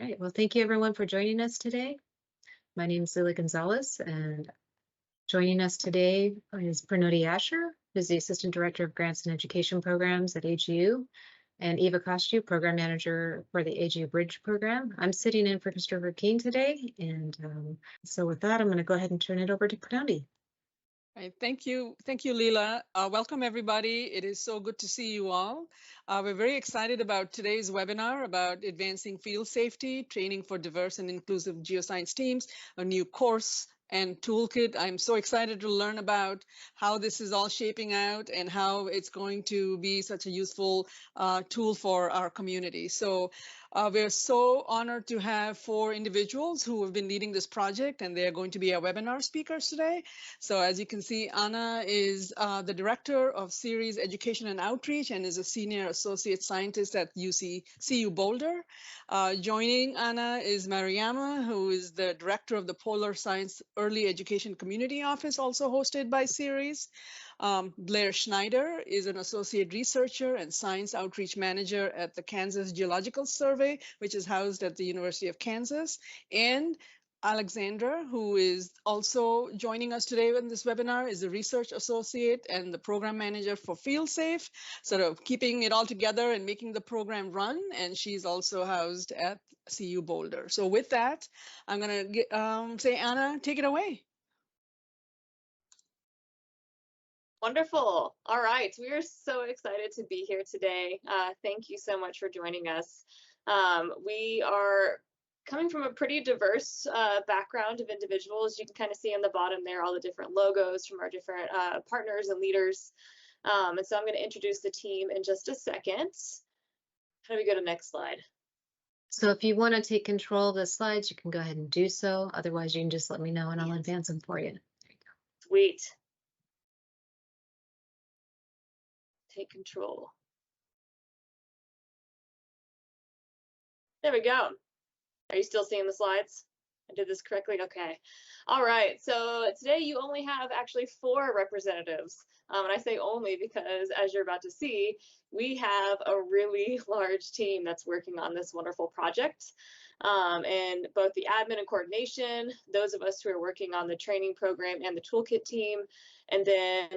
All right, well, thank you everyone for joining us today. My name is Lily Gonzalez, and joining us today is Pranoti Asher, who's the Assistant Director of Grants and Education Programs at AGU, and Eva Kostu, Program Manager for the AGU Bridge Program. I'm sitting in for Christopher Keene today, and so with that, I'm going to go ahead and turn it over to Pranoti. Right, thank you, Leela. Welcome everybody. It is so good to see you all. We're very excited about today's webinar about advancing field safety, training for diverse and inclusive geoscience teams, a new course and toolkit. I'm so excited to learn about how this is all shaping out and how it's going to be such a useful tool for our community. So we're so honored to have 4 individuals who have been leading this project, and they're going to be our webinar speakers today. So as you can see, Anna is the Director of Series Education and Outreach and is a Senior Associate Scientist at CU Boulder. Joining Anna is Mariama, who is the Director of the Polar Science Early Education Community Office, also hosted by Series. Blair Schneider is an Associate Researcher and Science Outreach Manager at the Kansas Geological Survey, which is housed at the University of Kansas. And Alexandra, who is also joining us today in this webinar, is a research associate and the program manager for FieldSafe, sort of keeping it all together and making the program run. And she's also housed at CU Boulder. So with that, I'm going to say, Anna, take it away. Wonderful. All right. We are so excited to be here today. Thank you so much for joining us. We are coming from a pretty diverse background of individuals. You can kind of see on the bottom there all the different logos from our different partners and leaders. And so I'm going to introduce the team in just a second. How do we go to next slide? So if you want to take control of the slides, you can go ahead and do so. Otherwise, you can just let me know and I'll advance them for you. There you go. Sweet. Take control. There we go. Are you still seeing the slides? I did this correctly? Okay. All right. So today you only have actually 4 representatives. And I say only because, as you're about to see, we have a really large team that's working on this wonderful project. And both the admin and coordination, those of us who are working on the training program and the toolkit team, and then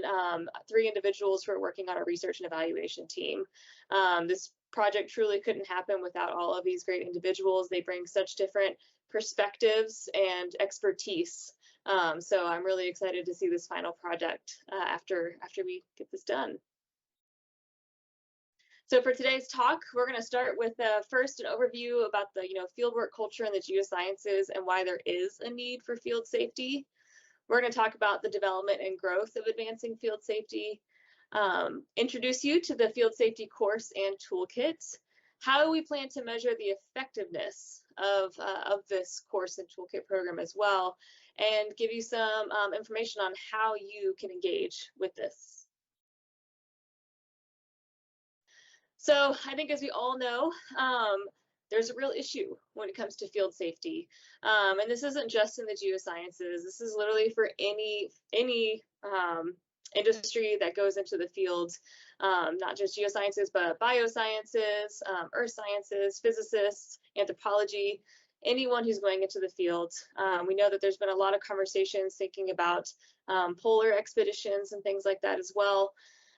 3 individuals who are working on our research and evaluation team. This project truly couldn't happen without all of these great individuals. They bring such different perspectives and expertise. So I'm really excited to see this final project after we get this done. So for today's talk, we're going to start with first an overview about the fieldwork culture in the geosciences and why there is a need for field safety. We're going to talk about the development and growth of advancing field safety, introduce you to the field safety course and toolkit, how we plan to measure the effectiveness of this course and toolkit program as well, and give you some information on how you can engage with this. So I think, as we all know, there's a real issue when it comes to field safety. And this isn't just in the geosciences. This is literally for any industry that goes into the field, not just geosciences, but biosciences, earth sciences, physicists, anthropology, anyone who's going into the field. We know that there's been a lot of conversations thinking about polar expeditions and things like that as well.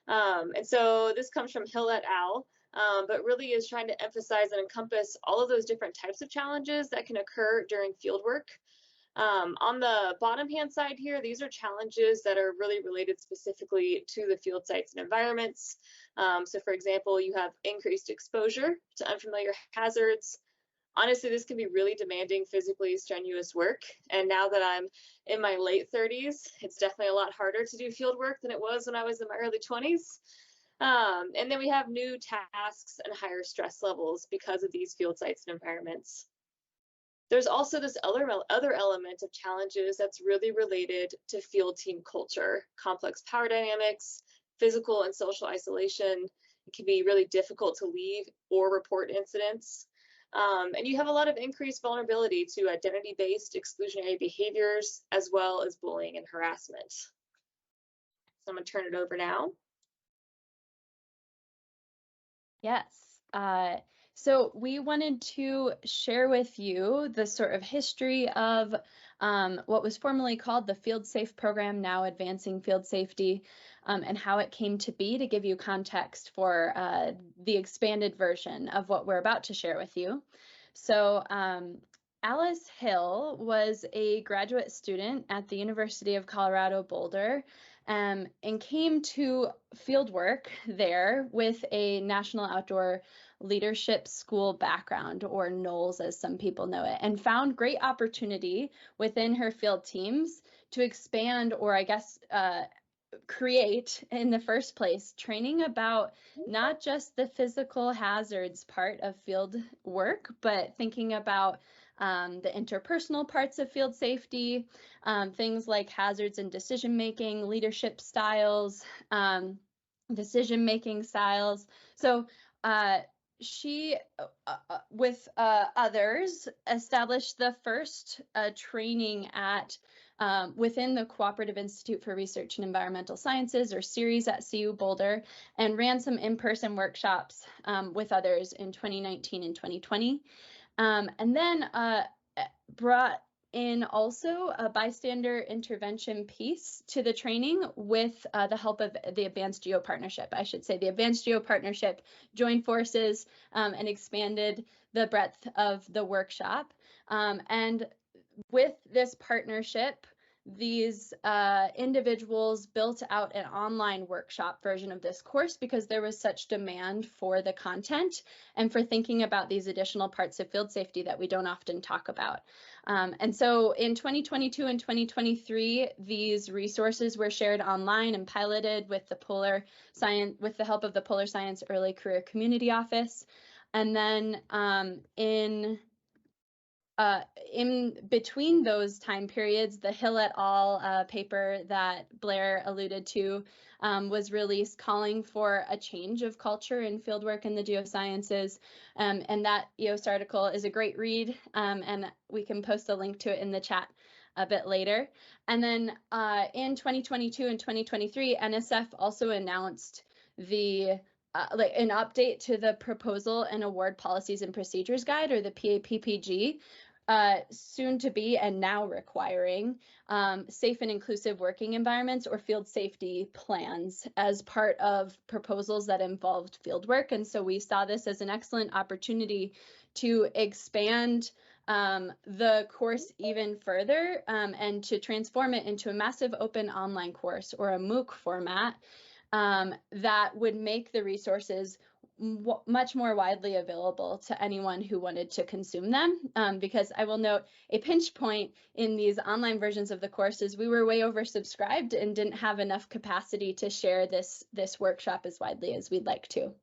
And so this comes from Hill et al., but really is trying to emphasize and encompass all of those different types of challenges that can occur during fieldwork. On the bottom hand side here, these are challenges that are really related specifically to the field sites and environments. So for example, you have increased exposure to unfamiliar hazards. Honestly, this can be really demanding, physically strenuous work. And now that I'm in my late 30s, it's definitely a lot harder to do field work than it was when I was in my early 20s. And then we have new tasks and higher stress levels because of these field sites and environments. There's also this other element of challenges that's really related to field team culture, complex power dynamics, physical and social isolation. It can be really difficult to leave or report incidents. And you have a lot of increased vulnerability to identity-based exclusionary behaviors, as well as bullying and harassment. So I'm going to turn it over now. Yes. So we wanted to share with you the sort of history of what was formerly called the FieldSafe program, now Advancing Field Safety, and how it came to be, to give you context for the expanded version of what we're about to share with you. So Alice Hill was a graduate student at the University of Colorado Boulder, and came to fieldwork there with a National Outdoor Leadership School background, or NOLS as some people know it, and found great opportunity within her field teams to expand, or I guess create in the first place, training about not just the physical hazards part of field work, but thinking about the interpersonal parts of field safety, things like hazards and decision-making, leadership styles, decision-making styles. So she, with others, established the first training at within the Cooperative Institute for Research in Environmental Sciences, or series at CU Boulder, and ran some in-person workshops with others in 2019 and 2020. And then brought in also a bystander intervention piece to the training with the help of the Advanced Geo Partnership. I should say the Advanced Geo Partnership joined forces and expanded the breadth of the workshop. And with this partnership, these individuals built out an online workshop version of this course because there was such demand for the content and for thinking about these additional parts of field safety that we don't often talk about. And so in 2022 and 2023, these resources were shared online and piloted with the with the help of the Polar Science Early Career Community Office. And then in between those time periods, the Hill et al. Paper that Blair alluded to was released, calling for a change of culture in fieldwork in the geosciences. And that EOS article is a great read, and we can post a link to it in the chat a bit later. And then in 2022 and 2023, NSF also announced an update to the Proposal and Award Policies and Procedures Guide, or the PAPPG, soon to be and now requiring safe and inclusive working environments, or field safety plans, as part of proposals that involved field work. And so we saw this as an excellent opportunity to expand the course even further and to transform it into a massive open online course, or a MOOC format, that would make the resources much more widely available to anyone who wanted to consume them. Because I will note, a pinch point in these online versions of the course is we were way oversubscribed and didn't have enough capacity to share this workshop as widely as we'd like to.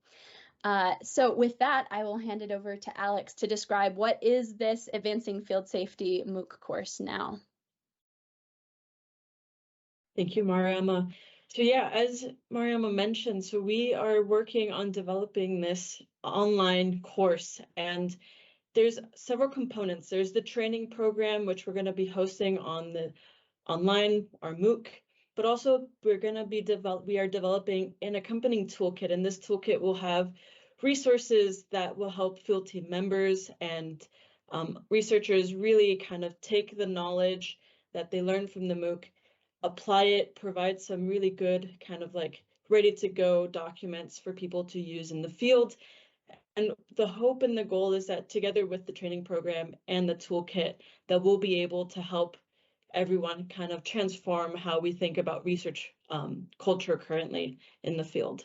So with that, I will hand it over to Alex to describe what is this Advancing Field Safety MOOC course now. Thank you, Mariama. So yeah, as Mariama mentioned, so we are working on developing this online course, and there's several components. There's the training program, which we're going to be hosting on the online, our MOOC, but also we are developing an accompanying toolkit, and this toolkit will have resources that will help field team members and researchers really kind of take the knowledge that they learn from the MOOC, apply it, provide some really good kind of like ready to go documents for people to use in the field. And the hope and the goal is that together with the training program and the toolkit, that we'll be able to help everyone kind of transform how we think about research culture currently in the field.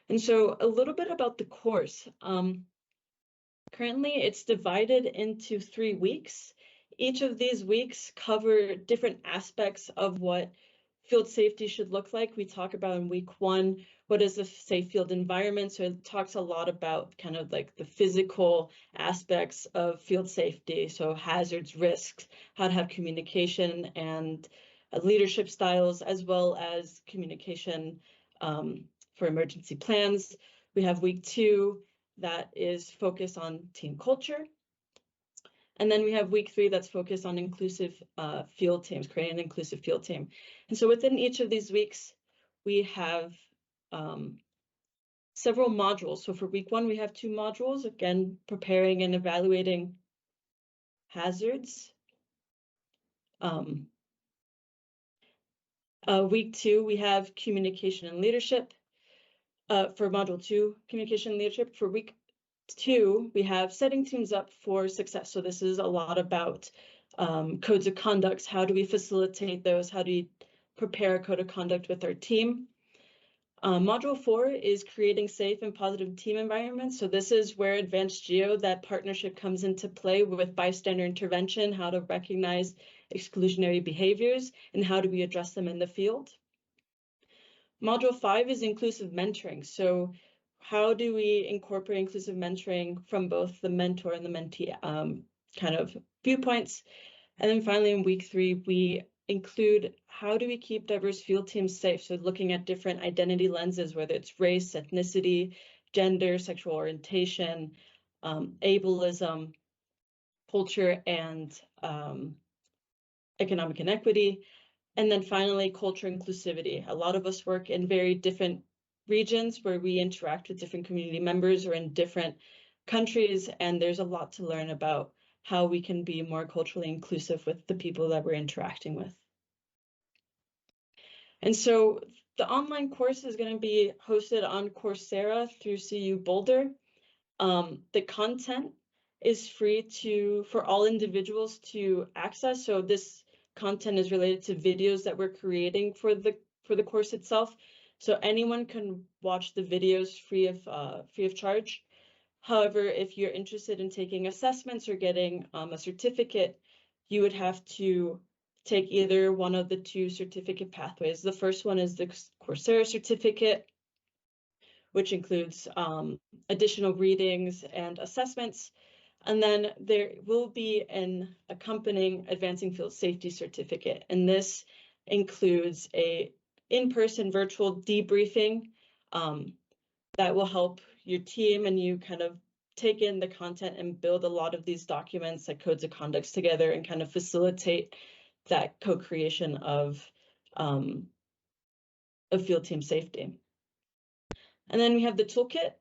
And so a little bit about the course. Currently, it's divided into 3 weeks. Each of these weeks cover different aspects of what field safety should look like. We talk about in week 1, what is a safe field environment? So it talks a lot about kind of like the physical aspects of field safety. So hazards, risks, how to have communication and leadership styles, as well as communication for emergency plans. We have week 2 that is focused on team culture. And then we have week 3 that's focused on inclusive field teams, creating an inclusive field team. And so within each of these weeks, we have several modules. So for week 1, we have 2 modules, again, preparing and evaluating hazards. Week 2, we have communication and leadership. For module 2, communication and leadership. For week 2, we have setting teams up for success. So this is a lot about codes of conduct. How do we facilitate those? How do we prepare a code of conduct with our team? Module 4 is creating safe and positive team environments. So this is where advanced geo, that partnership comes into play with bystander intervention, how to recognize exclusionary behaviors, and how do we address them in the field. Module 5 is inclusive mentoring. So how do we incorporate inclusive mentoring from both the mentor and the mentee kind of viewpoints? And then finally, in week 3, we include how do we keep diverse field teams safe? So looking at different identity lenses, whether it's race, ethnicity, gender, sexual orientation, ableism, culture, and economic inequity. And then finally, culture inclusivity. A lot of us work in very different regions where we interact with different community members or in different countries, and there's a lot to learn about how we can be more culturally inclusive with the people that we're interacting with. And so the online course is going to be hosted on Coursera through CU Boulder. The content is free for all individuals to access. So this content is related to videos that we're creating for the course itself. So anyone can watch the videos free of charge. However, if you're interested in taking assessments or getting a certificate, you would have to take either one of the 2 certificate pathways. The first one is the Coursera certificate, which includes additional readings and assessments. And then there will be an accompanying advancing field safety certificate. And this includes a in-person virtual debriefing that will help your team and you kind of take in the content and build a lot of these documents like codes of conduct together and kind of facilitate that co-creation of field team safety. And then we have the toolkit.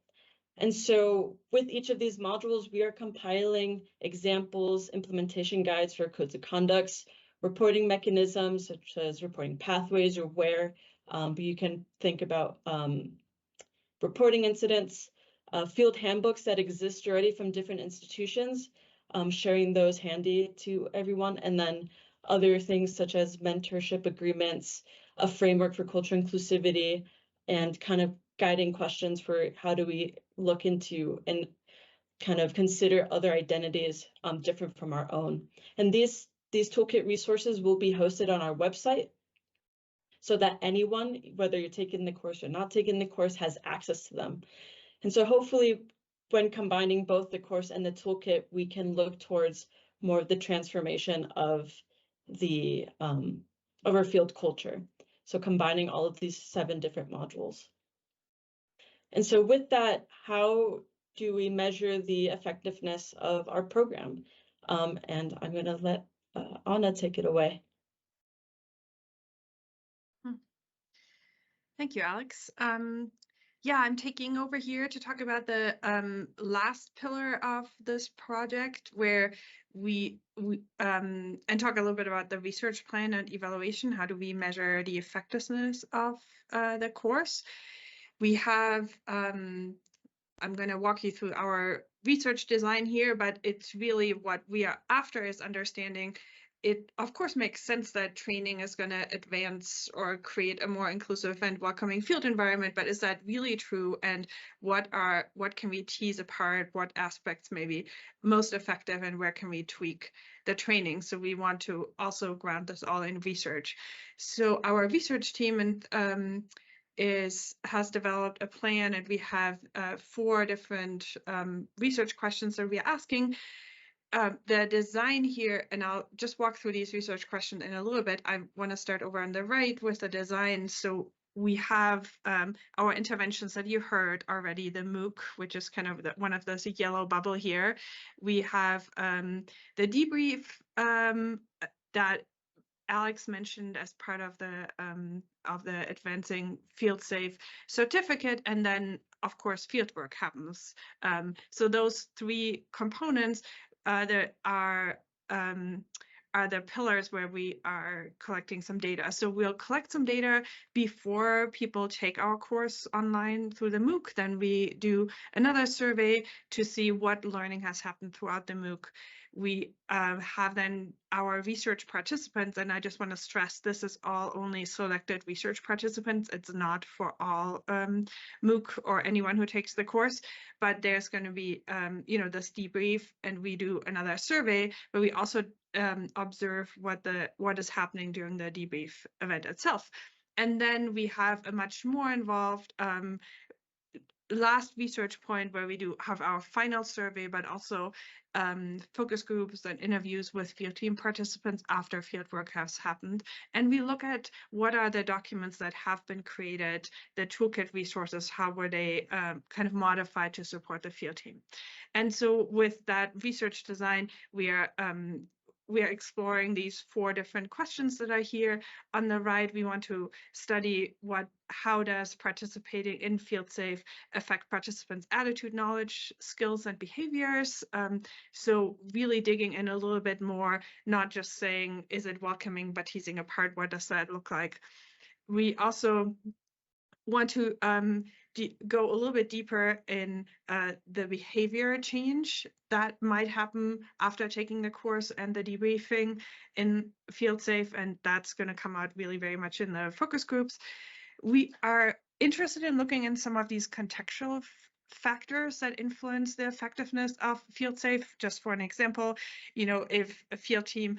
And so with each of these modules, we are compiling examples, implementation guides for codes of conduct, reporting mechanisms such as reporting pathways or where you can think about reporting incidents, field handbooks that exist already from different institutions, sharing those handy to everyone, and then other things such as mentorship agreements, a framework for cultural inclusivity, and kind of guiding questions for how do we look into and kind of consider other identities different from our own. And these toolkit resources will be hosted on our website so that anyone, whether you're taking the course or not taking the course, has access to them. And so hopefully when combining both the course and the toolkit, we can look towards more of the transformation of the of our field culture. So combining all of these 7 different modules. And so with that, how do we measure the effectiveness of our program? And I'm going to let Anna take it away. Thank you, Alex. Yeah, I'm taking over here to talk about the last pillar of this project, where we and talk a little bit about the research plan and evaluation. How do we measure the effectiveness of the course? We have, I'm going to walk you through our research design here, but it's really what we are after is understanding. It of course makes sense that training is going to advance or create a more inclusive and welcoming field environment, but is that really true? And what can we tease apart? What aspects may be most effective, and where can we tweak the training? So we want to also ground this all in research. So our research team has developed a plan, and we have 4 different research questions that we are asking. The design here, and I'll just walk through these research questions in a little bit. I want to start over on the right with the design. So we have our interventions that you heard already, the MOOC, which is kind of one of those yellow bubble here. We have the debrief that Alex mentioned as part of the advancing field safe certificate, and then of course, fieldwork happens. So those three components that are the pillars where we are collecting some data. So we'll collect some data before people take our course online through the MOOC. Then we do another survey to see what learning has happened throughout the MOOC. We have then our research participants, and I just want to stress this is all only selected research participants. It's not for all MOOC or anyone who takes the course, but there's going to be, this debrief, and we do another survey, but we also observe what is happening during the debrief event itself. And then we have a much more involved last research point where we do have our final survey, but also focus groups and interviews with field team participants after fieldwork has happened. And we look at what are the documents that have been created, the toolkit resources, how were they kind of modified to support the field team. And so with that research design, we are exploring these 4 different questions that are here. On the right, we want to study how does participating in FieldSafe affect participants' attitude, knowledge, skills, and behaviors. So really digging in a little bit more, not just saying, is it welcoming, but teasing apart, what does that look like? We also want to go a little bit deeper in the behavior change that might happen after taking the course and the debriefing in FieldSafe, and that's going to come out really very much in the focus groups. We are interested in looking in some of these contextual factors that influence the effectiveness of FieldSafe. Just for an example, if a field team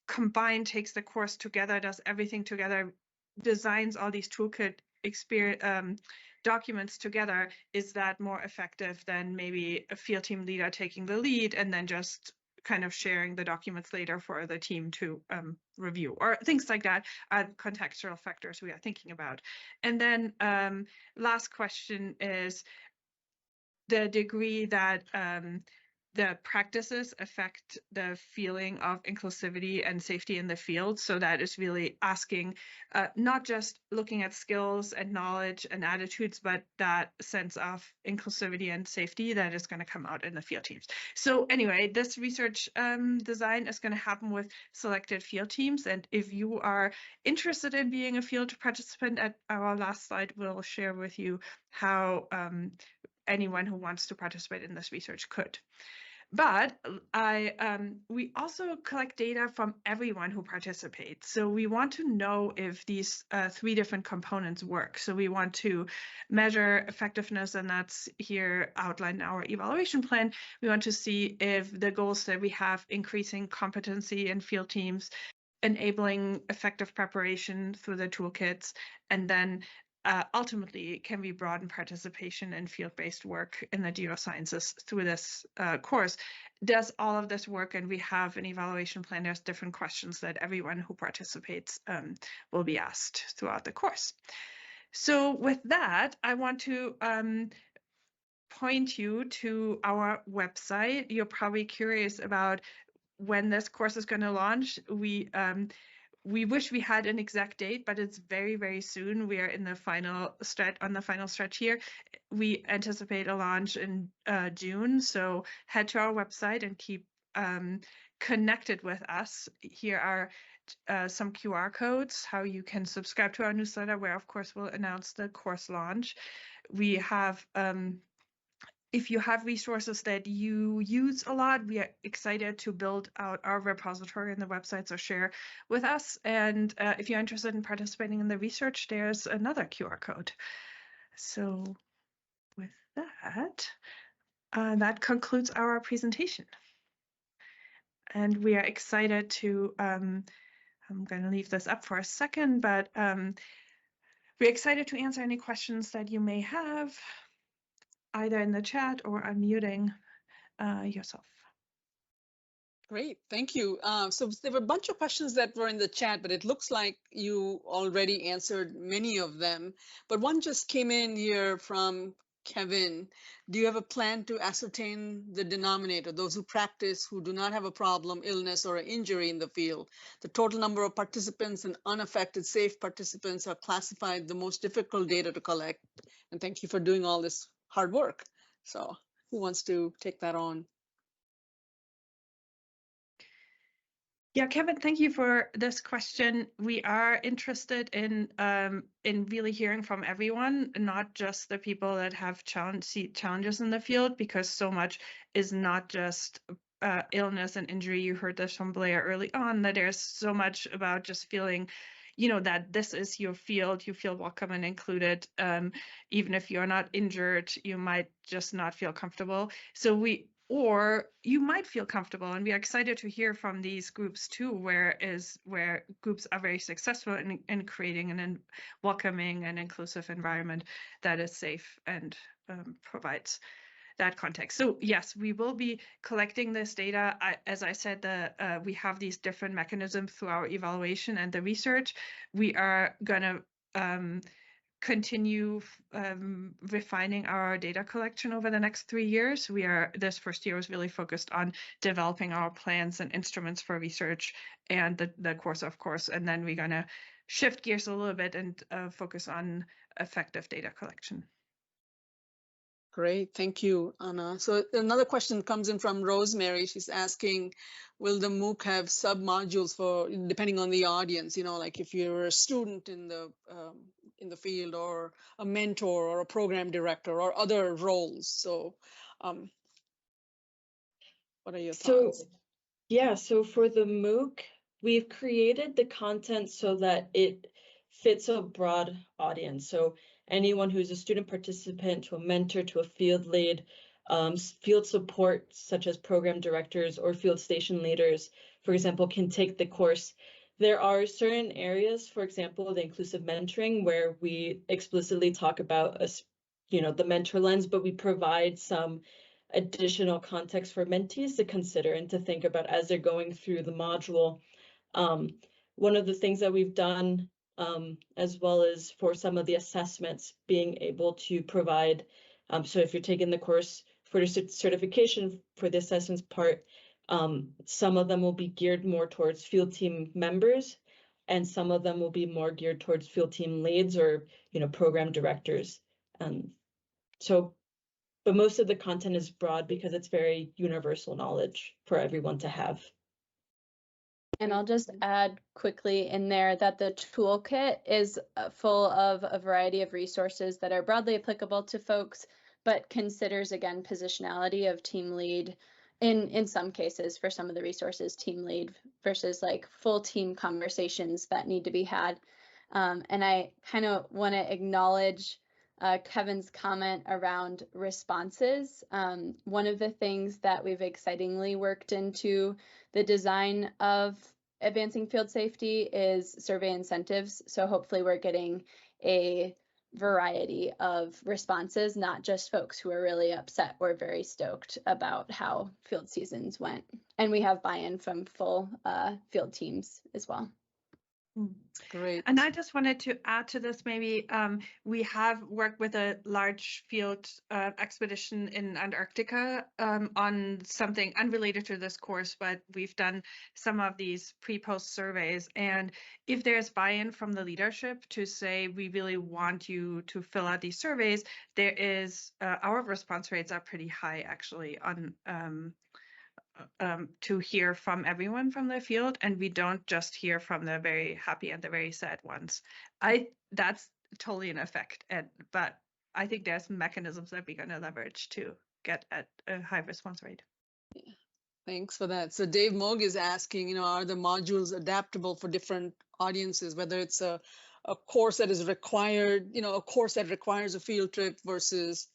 combined takes the course together, does everything together, designs all these toolkit documents together, is that more effective than maybe a field team leader taking the lead and then just kind of sharing the documents later for the team to review, or things like that are contextual factors we are thinking about. And then last question is the degree that the practices affect the feeling of inclusivity and safety in the field. So that is really asking, not just looking at skills and knowledge and attitudes, but that sense of inclusivity and safety that is going to come out in the field teams. So anyway, this research design is going to happen with selected field teams. And if you are interested in being a field participant, at our last slide, we'll share with you how anyone who wants to participate in this research could. But we also collect data from everyone who participates. So we want to know if these 3 different components work. So we want to measure effectiveness, and that's here outlined in our evaluation plan. We want to see if the goals that we have, increasing competency in field teams, enabling effective preparation through the toolkits, and then ultimately, can we broaden participation in field-based work in the geosciences through this course? Does all of this work? And we have an evaluation plan. There's different questions that everyone who participates will be asked throughout the course. So with that, I want to point you to our website. You're probably curious about when this course is going to launch. We wish we had an exact date, but it's very, very soon. We are in the final stretch here. We anticipate a launch in June. So head to our website and keep connected with us. Here are some QR codes, how you can subscribe to our newsletter, where of course we'll announce the course launch. We have if you have resources that you use a lot, we are excited to build out our repository on the website, so share with us. And if you're interested in participating in the research, there's another QR code. So with that, that concludes our presentation. And we are excited to, I'm going to leave this up for a second, but we're excited to answer any questions that you may have, either in the chat or unmuting yourself. Great, thank you. So there were a bunch of questions that were in the chat, but it looks like you already answered many of them. But one just came in here from Kevin. Do you have a plan to ascertain the denominator, those who practice, who do not have a problem, illness, or an injury in the field? The total number of participants and unaffected safe participants are classified the most difficult data to collect. And thank you for doing all this hard work. So who wants to take that on? Yeah, Kevin, thank you for this question. We are interested in really hearing from everyone, not just the people that have challenges in the field, because so much is not just illness and injury. You heard this from Blair early on, that there's so much about just feeling, you know, that this is your field, you feel welcome and included. Even if you're not injured, you might just not feel comfortable. So or you might feel comfortable, and we are excited to hear from these groups too, where groups are very successful in creating an welcoming and inclusive environment that is safe and provides that context. So yes, we will be collecting this data. As I said, we have these different mechanisms through our evaluation and the research. We are going to continue refining our data collection over the next 3 years. This first year was really focused on developing our plans and instruments for research and the course, of course, and then we're going to shift gears a little bit and focus on effective data collection. Great, thank you, Anna. So another question comes in from Rosemary. She's asking, will the MOOC have sub-modules for, depending on the audience, you know, like if you're a student in the field, or a mentor or a program director or other roles? So what are your thoughts? So for the MOOC, we've created the content so that it fits a broad audience. So anyone who's a student participant, to a mentor, to a field lead, field support, such as program directors or field station leaders, for example, can take the course. There are certain areas, for example, the inclusive mentoring, where we explicitly talk about the mentor lens, but we provide some additional context for mentees to consider and to think about as they're going through the module. One of the things that we've done, as well as for some of the assessments, being able to provide, so if you're taking the course for the certification for the assessments part, some of them will be geared more towards field team members, and some of them will be more geared towards field team leads or, program directors. But most of the content is broad because it's very universal knowledge for everyone to have. And I'll just add quickly in there that the toolkit is full of a variety of resources that are broadly applicable to folks, but considers, again, positionality of team lead in some cases, for some of the resources, team lead versus like full team conversations that need to be had. And I kind of want to acknowledge Kevin's comment around responses. One of the things that we've excitingly worked into the design of advancing field safety is survey incentives. So hopefully we're getting a variety of responses, not just folks who are really upset or very stoked about how field seasons went. And we have buy-in from full field teams as well. Great. And I just wanted to add to this, maybe we have worked with a large field expedition in Antarctica on something unrelated to this course, but we've done some of these pre-post surveys. And if there's buy-in from the leadership to say, we really want you to fill out these surveys, there is, our response rates are pretty high actually on to hear from everyone from the field, and we don't just hear from the very happy and the very sad ones. That's totally an effect, but I think there's mechanisms that we're going to leverage to get at a high response rate. Yeah. Thanks for that. So Dave Moog is asking, are the modules adaptable for different audiences, whether it's a course that is required, a course that requires a field trip versus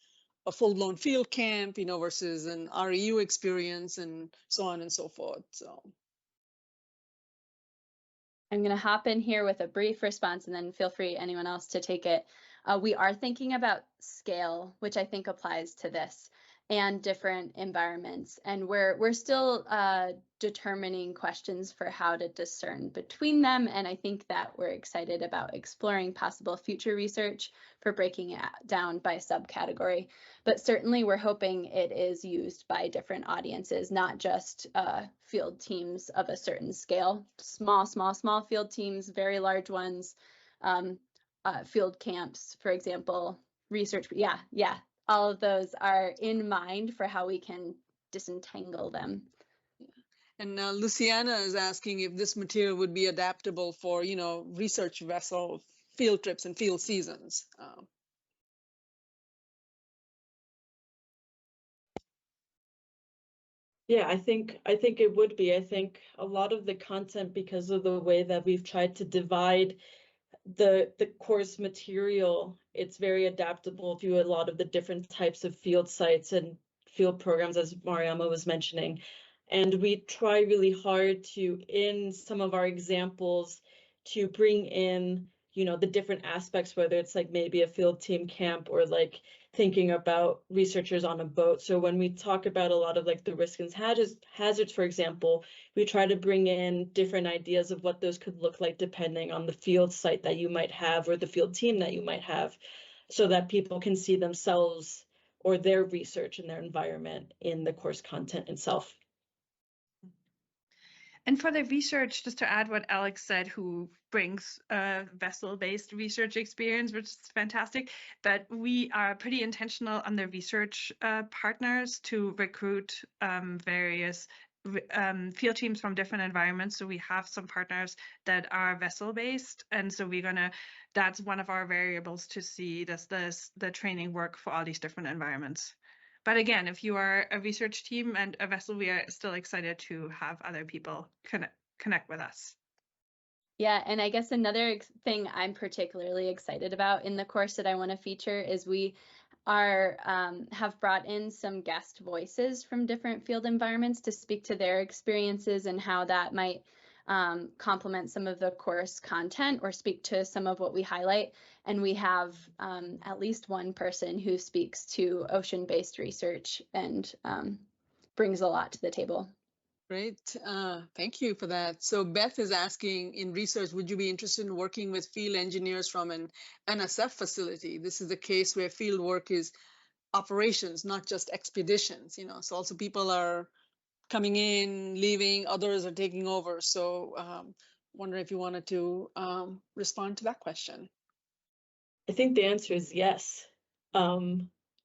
a full-blown field camp, versus an REU experience, and so on and so forth. So I'm going to hop in here with a brief response, and then feel free, anyone else, to take it. We are thinking about scale, which I think applies to this, and different environments. And we're still determining questions for how to discern between them. And I think that we're excited about exploring possible future research for breaking it down by subcategory. But certainly we're hoping it is used by different audiences, not just field teams of a certain scale. Small field teams, very large ones, field camps, for example, research. Yeah, all of those are in mind for how we can disentangle them. And Luciana is asking if this material would be adaptable for, research vessel field trips and field seasons. Yeah, I think it would be. I think a lot of the content, because of the way that we've tried to divide the course material, it's very adaptable to a lot of the different types of field sites and field programs, as Mariama was mentioning. And we try really hard to, in some of our examples, to bring in, the different aspects, whether it's like maybe a field team camp or like thinking about researchers on a boat. So when we talk about a lot of like the risks and hazards, for example, we try to bring in different ideas of what those could look like depending on the field site that you might have or the field team that you might have, so that people can see themselves or their research and their environment in the course content itself. And for the research, just to add what Alex said, who brings vessel-based research experience, which is fantastic, but we are pretty intentional on the research partners to recruit various field teams from different environments. So we have some partners that are vessel-based, and so that's one of our variables to see, does the training work for all these different environments. But again, if you are a research team and a vessel, we are still excited to have other people connect with us. Yeah, and I guess another thing I'm particularly excited about in the course that I want to feature is we have brought in some guest voices from different field environments to speak to their experiences and how that might complement some of the course content or speak to some of what we highlight. And we have at least one person who speaks to ocean-based research and brings a lot to the table. Great. Thank you for that. So Beth is asking, in research, would you be interested in working with field engineers from an NSF facility? This is a case where field work is operations, not just expeditions, so also people are coming in, leaving, others are taking over. So wonder if you wanted to respond to that question. I think the answer is yes,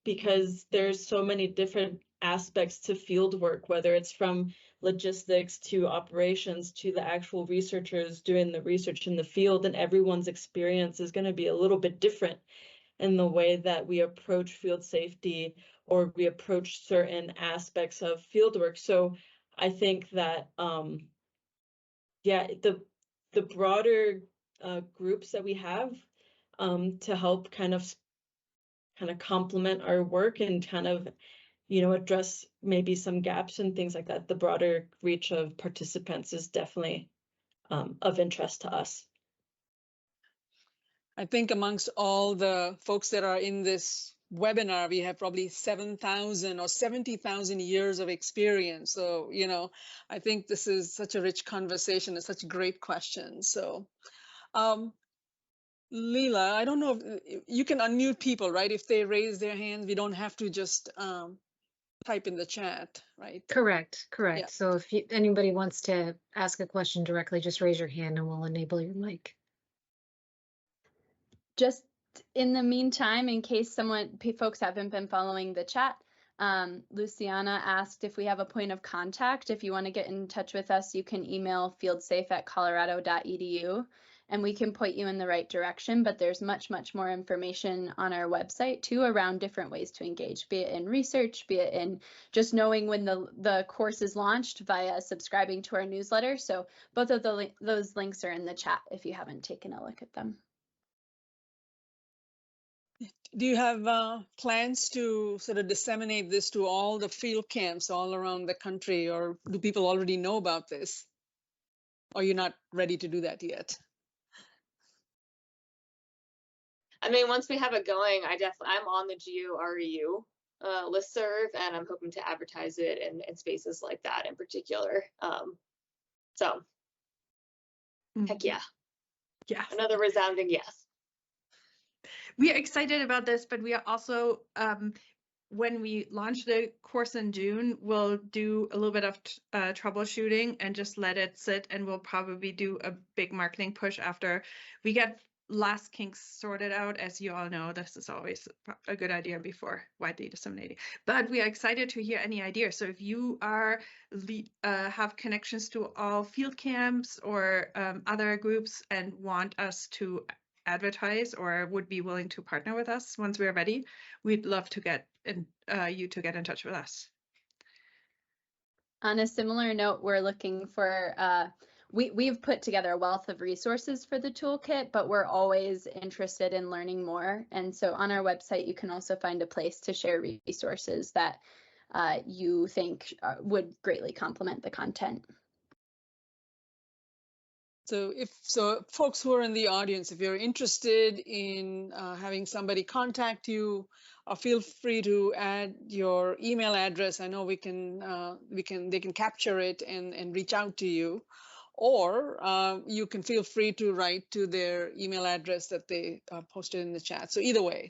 because there's so many different aspects to field work, whether it's from logistics to operations to the actual researchers doing the research in the field, and everyone's experience is going to be a little bit different in the way that we approach field safety or we approach certain aspects of field work. So I think that, the broader groups that we have to help kind of complement our work and kind of, address maybe some gaps and things like that, the broader reach of participants is definitely of interest to us. I think amongst all the folks that are in this webinar, we have probably 7,000 or 70,000 years of experience. So, I think this is such a rich conversation and such great questions. So, Leela, I don't know if you can unmute people, right? If they raise their hands, we don't have to just type in the chat, right? Correct. Yeah. So if anybody wants to ask a question directly, just raise your hand and we'll enable your mic. Just in the meantime, in case folks haven't been following the chat, Luciana asked if we have a point of contact. If you want to get in touch with us, you can email fieldsafe@colorado.edu and we can point you in the right direction. But there's much, much more information on our website too around different ways to engage, be it in research, be it in just knowing when the course is launched via subscribing to our newsletter. So both of those links are in the chat if you haven't taken a look at them. Do you have plans to sort of disseminate this to all the field camps all around the country, or do people already know about this? Or you're not ready to do that yet? I mean, once we have it going, I'm on the GeoREU listserv, and I'm hoping to advertise it in spaces like that in particular. So, heck yeah. Yeah. Another resounding yes. We are excited about this, but we are also, when we launch the course in June, we'll do a little bit of troubleshooting and just let it sit, and we'll probably do a big marketing push after we get last kinks sorted out. As you all know, this is always a good idea before widely disseminating. But we are excited to hear any ideas. So if you are have connections to all field camps or other groups and want us to advertise or would be willing to partner with us once we're ready, we'd love to get you to get in touch with us. On a similar note, we're looking for, we've put together a wealth of resources for the toolkit, but we're always interested in learning more. And so on our website, you can also find a place to share resources that you think would greatly complement the content. So folks who are in the audience, if you're interested in having somebody contact you, feel free to add your email address. I know they can capture it and reach out to you, or you can feel free to write to their email address that they posted in the chat. So either way,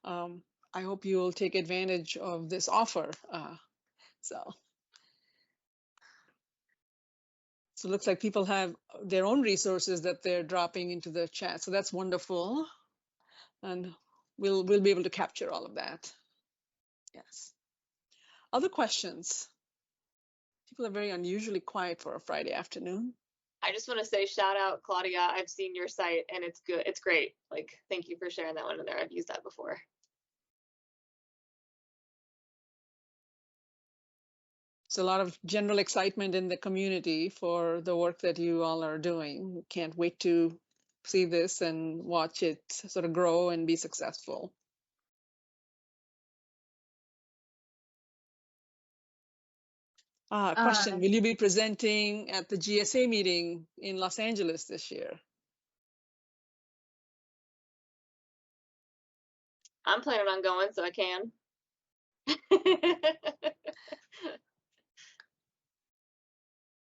I hope you'll take advantage of this offer. So it looks like people have their own resources that they're dropping into the chat. So that's wonderful. And we'll be able to capture all of that. Yes. Other questions? People are very unusually quiet for a Friday afternoon. I just want to say shout out, Claudia. I've seen your site and it's good. It's great. Like, thank you for sharing that one in there. I've used that before. So a lot of general excitement in the community for the work that you all are doing. Can't wait to see this and watch it sort of grow and be successful. Question, will you be presenting at the GSA meeting in Los Angeles this year? I'm planning on going, so I can.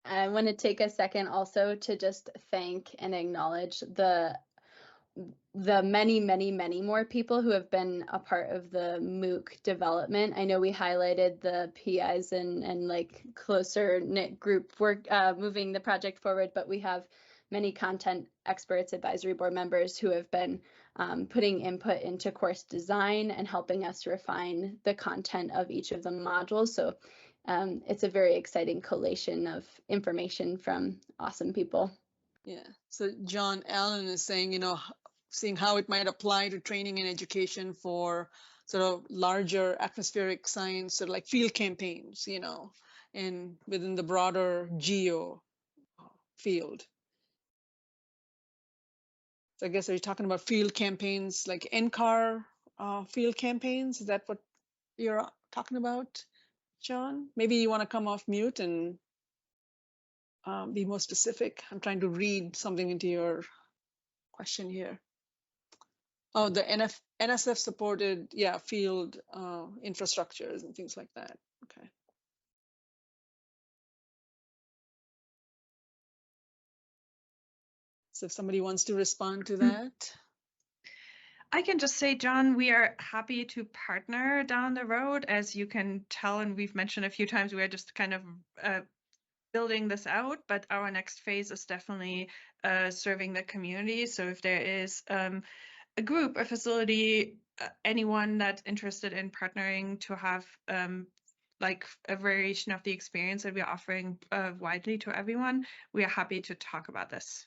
I want to take a second also to just thank and acknowledge the many more people who have been a part of the MOOC development. I know we highlighted the PIs and like closer knit group work moving the project forward, but we have many content experts, advisory board members who have been putting input into course design and helping us refine the content of each of the modules. So it's a very exciting collation of information from awesome people. Yeah, so John Allen is saying, seeing how it might apply to training and education for sort of larger atmospheric science, sort of like field campaigns, and within the broader geo field. So I guess, are you talking about field campaigns like NCAR field campaigns? Is that what you're talking about, John? Maybe you want to come off mute and be more specific. I'm trying to read something into your question here. Oh, the NSF supported, field infrastructures and things like that. Okay. So if somebody wants to respond to that. I can just say, John, we are happy to partner down the road. As you can tell, and we've mentioned a few times, we are just kind of building this out, but our next phase is definitely serving the community. So if there is a group, a facility, anyone that's interested in partnering to have like a variation of the experience that we're offering widely to everyone, we are happy to talk about this.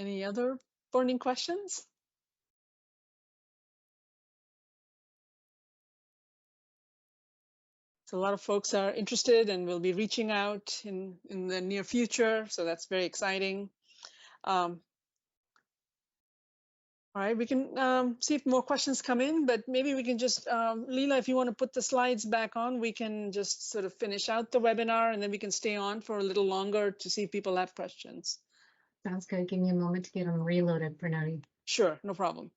Any other burning questions? So a lot of folks are interested and will be reaching out in the near future. So that's very exciting. All right, we can see if more questions come in, but maybe we can just, Leela, if you want to put the slides back on, we can just sort of finish out the webinar and then we can stay on for a little longer to see if people have questions. Sounds good. Give me a moment to get them reloaded, Pranoti. Sure, no problem.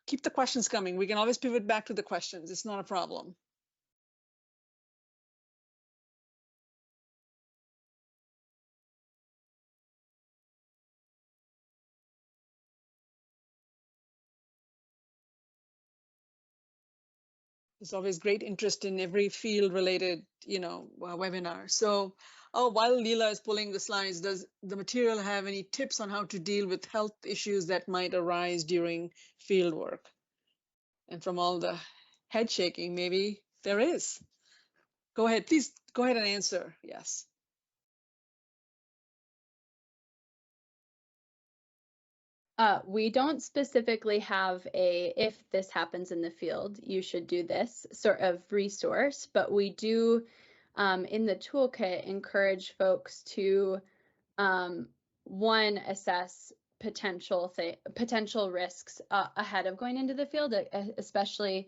Keep the questions coming. We can always pivot back to the questions. It's not a problem. There's always great interest in every field-related, webinar. So, while Leela is pulling the slides, does the material have any tips on how to deal with health issues that might arise during field work? And from all the head shaking, maybe there is. Go ahead, please go ahead and answer. Yes. We don't specifically have a, if this happens in the field, you should do this sort of resource, but we do in the toolkit encourage folks to, one, assess potential risks ahead of going into the field, especially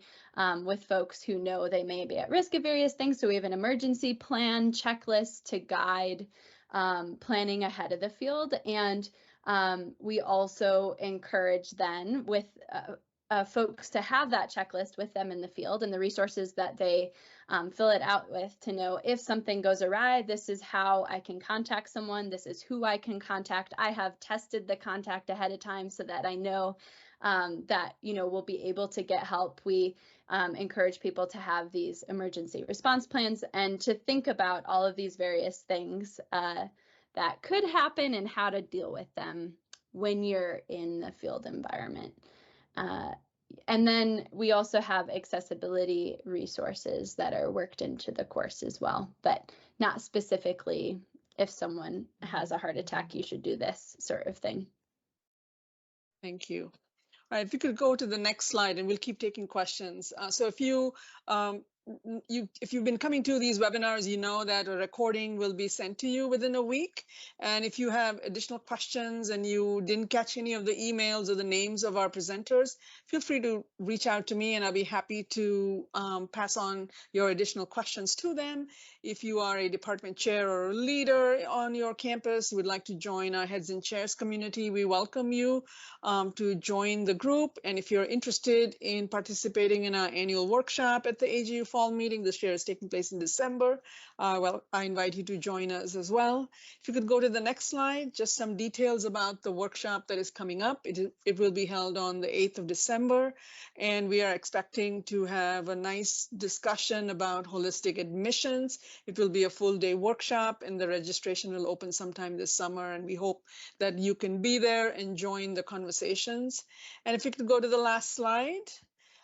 with folks who know they may be at risk of various things. So we have an emergency plan checklist to guide planning ahead of the field. And we also encourage then with folks to have that checklist with them in the field and the resources that they fill it out with to know if something goes awry, this is how I can contact someone, this is who I can contact. I have tested the contact ahead of time so that I know that, we'll be able to get help. We encourage people to have these emergency response plans and to think about all of these various things that could happen and how to deal with them when you're in the field environment. And then we also have accessibility resources that are worked into the course as well, but not specifically if someone has a heart attack, you should do this sort of thing. Thank you. All right, if you could go to the next slide and we'll keep taking questions. So if you've been coming to these webinars, you know that a recording will be sent to you within a week. And if you have additional questions and you didn't catch any of the emails or the names of our presenters, feel free to reach out to me and I'll be happy to pass on your additional questions to them. If you are a department chair or a leader on your campus, would like to join our Heads and Chairs community, we welcome you to join the group. And if you're interested in participating in our annual workshop at the AGU Fall meeting, this year is taking place in December, I invite you to join us as well. If you could go to the next slide, just some details about the workshop that is coming up. It will be held on the 8th of December, and we are expecting to have a nice discussion about holistic admissions. It will be a full day workshop and the registration will open sometime this summer, and we hope that you can be there and join the conversations. And if you could go to the last slide.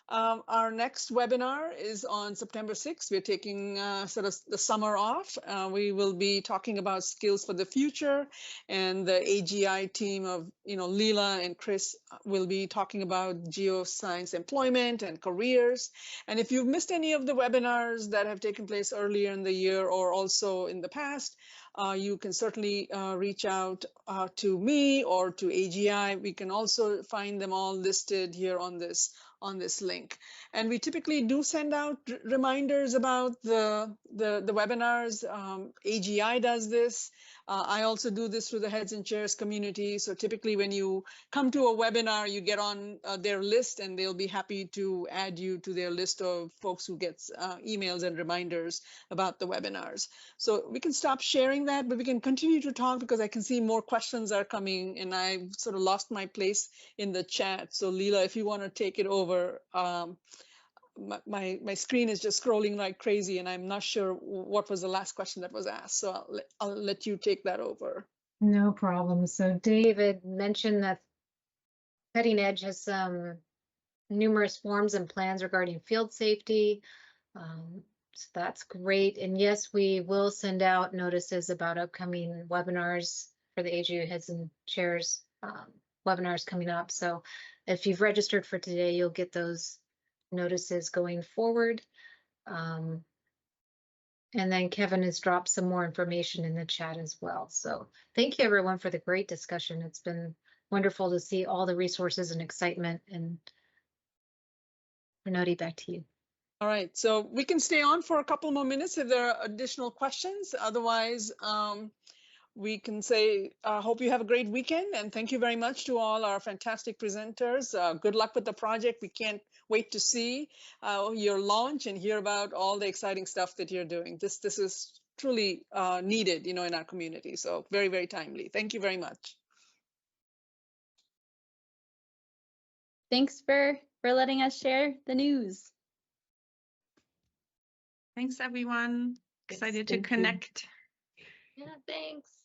Our next webinar is on September 6th. We're taking sort of the summer off. We will be talking about skills for the future, and the AGI team of Leela and Chris will be talking about geoscience employment and careers. And if you've missed any of the webinars that have taken place earlier in the year or also in the past, you can certainly reach out to me or to AGI. We can also find them all listed here on this link. And we typically do send out reminders about the webinars. AGI does this. I also do this through the Heads and Chairs community. So typically when you come to a webinar, you get on their list and they'll be happy to add you to their list of folks who gets emails and reminders about the webinars. So we can stop sharing that, but we can continue to talk because I can see more questions are coming and I've sort of lost my place in the chat. So Leela, if you want to take it over, my screen is just scrolling like crazy and I'm not sure what was the last question that was asked. So I'll let you take that over. No problem. So David mentioned that Cutting Edge has some numerous forms and plans regarding field safety. So that's great. And yes, we will send out notices about upcoming webinars for the AGU Heads and Chairs webinars coming up. So if you've registered for today, you'll get those notices going forward. And then Kevin has dropped some more information in the chat as well. So thank you everyone for the great discussion. It's been wonderful to see all the resources and excitement. And Pranoti, back to you. All right, so we can stay on for a couple more minutes if there are additional questions. Otherwise, we can say, hope you have a great weekend and thank you very much to all our fantastic presenters. Good luck with the project. We can't wait to see your launch and hear about all the exciting stuff that you're doing. This is truly needed, in our community. So very, very timely. Thank you very much. Thanks for letting us share the news. Thanks, everyone. Yes, Excited to thank you. connect. Yeah, thanks.